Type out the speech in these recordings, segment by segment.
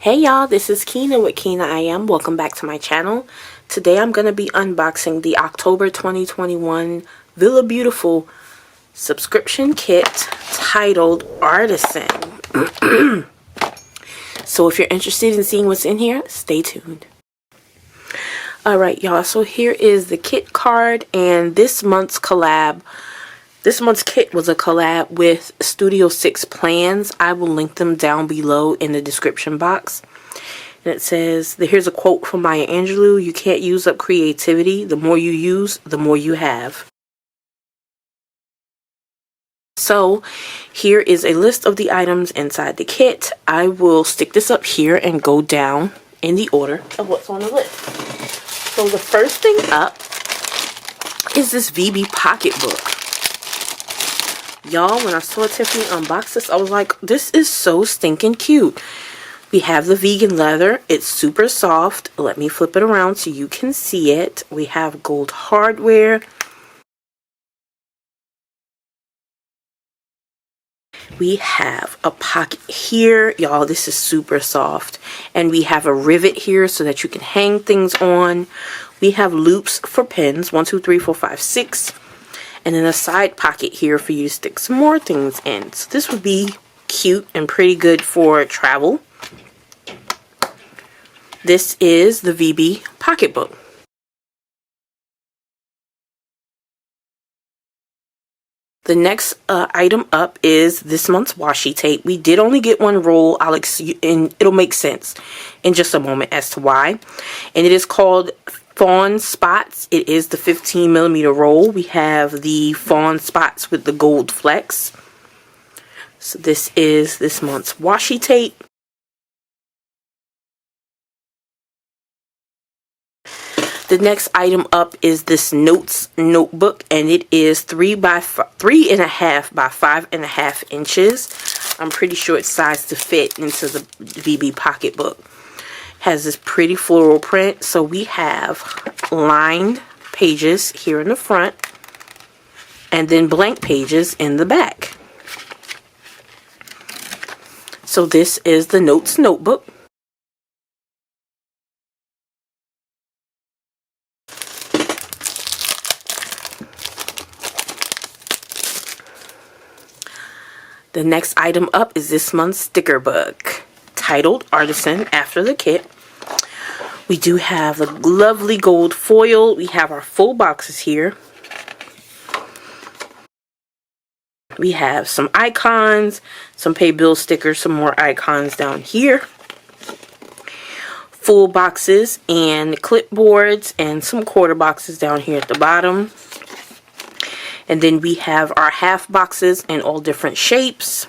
Hey y'all, this is Kinah with KinahIAm. Welcome back to my channel. Today I'm going to be unboxing the October 2021 VillaBeauTIFFul subscription kit titled Artisan. So if you're interested in seeing what's in here, stay tuned. Alright y'all, so here is the kit card and this month's collab. This month's kit was a collab with Studio 6 Plans. I will link them down below in the description box. And it says, here's a quote from Maya Angelou, "You can't use up creativity. The more you use, the more you have." So here is a list of the items inside the kit. I will stick this up here and go down in the order of what's on the list. So the first thing up is this VB pocketbook. Y'all, when I saw Tiffany unbox this, I was like, this is so stinking cute. We have the vegan leather. It's super soft. Let me flip it around so you can see it. We have gold hardware. We have a pocket here. Y'all, this is super soft. And we have a rivet here so that you can hang things on. We have loops for pins. 1, 2, 3, 4, 5, 6. And then a side pocket here for you to stick some more things in. So this would be cute and pretty good for travel. This is the VB pocketbook. The next item up is this month's washi tape. We did only get one roll. And it'll make sense in just a moment as to why. And it is called Fawn Spots. It is the 15mm roll. We have the fawn spots with the gold flecks. So this is this month's washi tape. The next item up is this notes notebook, and it is 3.5 by 5.5 inches. I'm pretty sure it's sized to fit into the VB pocketbook. Has this pretty floral print. So we have lined pages here in the front and then blank pages in the back. So this is the notes notebook. The next item up is this month's sticker book titled Artisan after the kit. We do have a lovely gold foil. We have our full boxes here. We have some icons, some pay bill stickers, some more icons down here. Full boxes and clipboards and some quarter boxes down here at the bottom. And then we have our half boxes in all different shapes.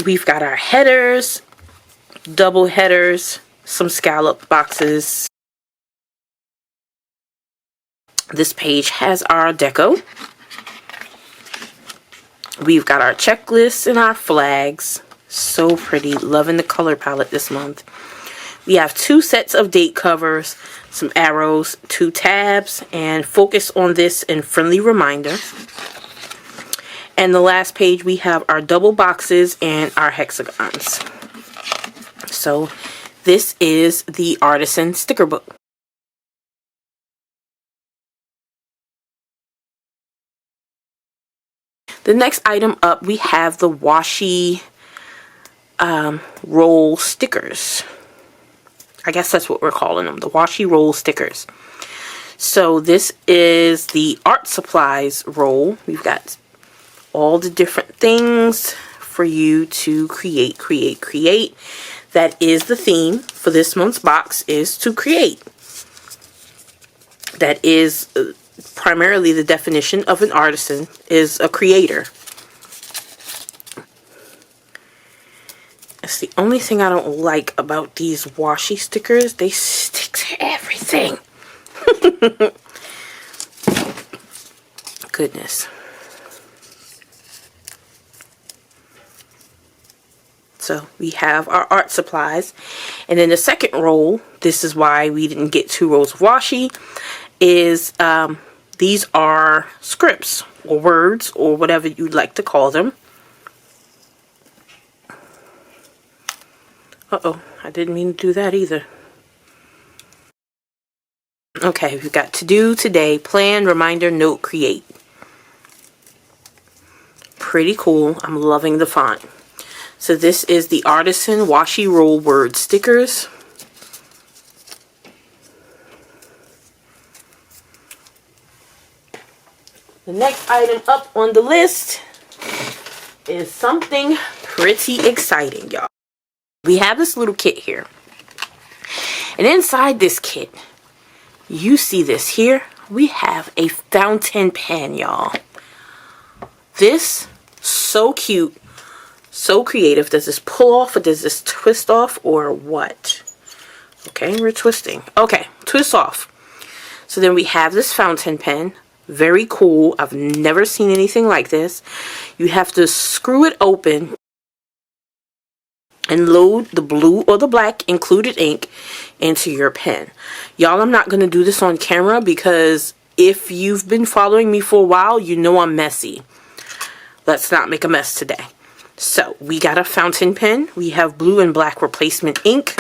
We've got our headers, double headers, some scallop boxes. This page has our deco. We've got our checklists and our flags. So pretty. Loving the color palette this month. We have 2 sets of date covers, some arrows, 2 tabs, and focus on this and friendly reminder. And the last page we have our double boxes and our hexagons. So this is the Artisan sticker book. The next item up, we have the washi roll stickers. I guess that's what we're calling them, the washi roll stickers. So this is the art supplies roll. We've got all the different things for you to create. That is the theme for this month's box, is to create. That is primarily the definition of an artisan, is a creator. That's the only thing I don't like about these washi stickers. They stick to everything. Goodness. So we have our art supplies. And then the second roll, this is why we didn't get 2 rolls of washi, is these are scripts or words or whatever you'd like to call them. Uh-oh, I didn't mean to do that either. Okay, we've got to do today, plan, reminder, note, create. Pretty cool. I'm loving the font. So this is the Artisan Washi Roll Word Stickers. The next item up on the list is something pretty exciting, y'all. We have this little kit here. And inside this kit, you see this here. We have a fountain pen, y'all. This, so cute, so creative. Does this pull off or does this twist off or what? Okay, we're twisting. Okay, twist off. So then we have this fountain pen. Very cool. I've never seen anything like this. You have to screw it open and load the blue or the black included ink into your pen. Y'all, I'm not going to do this on camera because if you've been following me for a while, you know I'm messy. Let's not make a mess today. So, we got a fountain pen. We have blue and black replacement ink.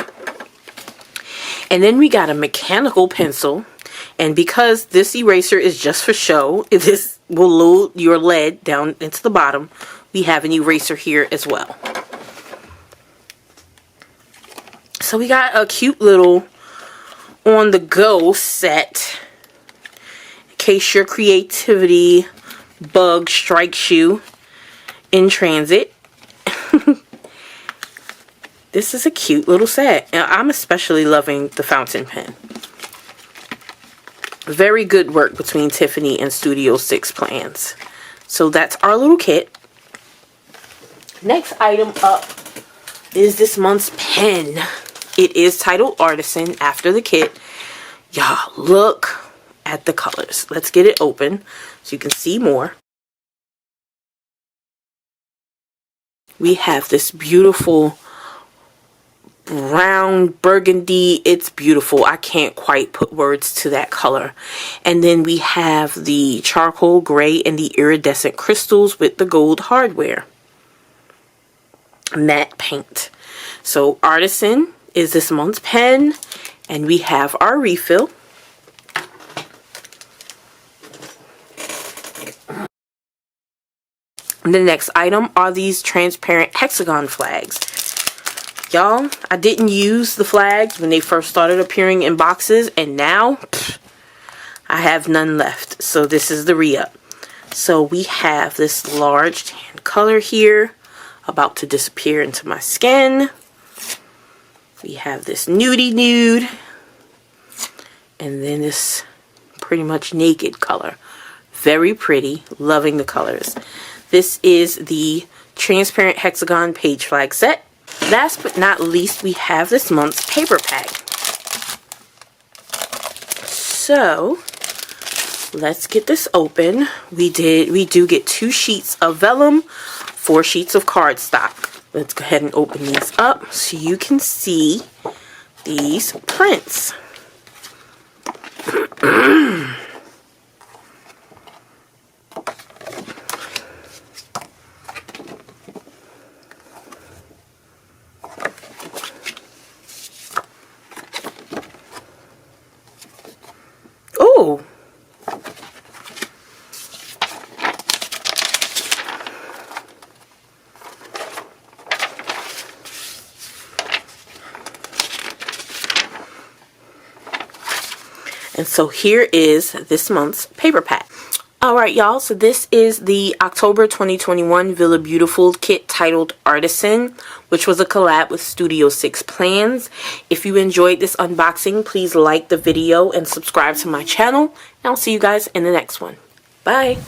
And then we got a mechanical pencil. And because this eraser is just for show, this will load your lead down into the bottom, we have an eraser here as well. So we got a cute little on-the-go set in case your creativity bug strikes you in transit. This is a cute little set. I'm especially loving the fountain pen. Very good work between Tiffany and Studio 6 plans. So that's our little kit. Next item up is this month's pen. It is titled Artisan after the kit. Y'all, look at the colors. Let's get it open so you can see more. We have this beautiful brown burgundy. It's beautiful. I can't quite put words to that color. And then we have the charcoal gray and the iridescent crystals with the gold hardware. Matte paint. So Artisan is this month's pen, and we have our refill. And the next item are these transparent hexagon flags. Y'all, I didn't use the flags when they first started appearing in boxes, and now I have none left. So this is the re-up. So we have this large tan color here, about to disappear into my skin. We have this nudie nude, and then this pretty much naked color. Very pretty, loving the colors. This is the transparent hexagon page flag set. Last but not least, we have this month's paper pack. So let's get this open. We do get 2 sheets of vellum, 4 sheets of cardstock. Let's go ahead and open these up so you can see these prints. Oh! And so here is this month's paper pack. Alright y'all, so this is the October 2021 VillaBeauTIFFul kit titled Artisan, which was a collab with Studio 6 Plans. If you enjoyed this unboxing, please like the video and subscribe to my channel. And I'll see you guys in the next one. Bye!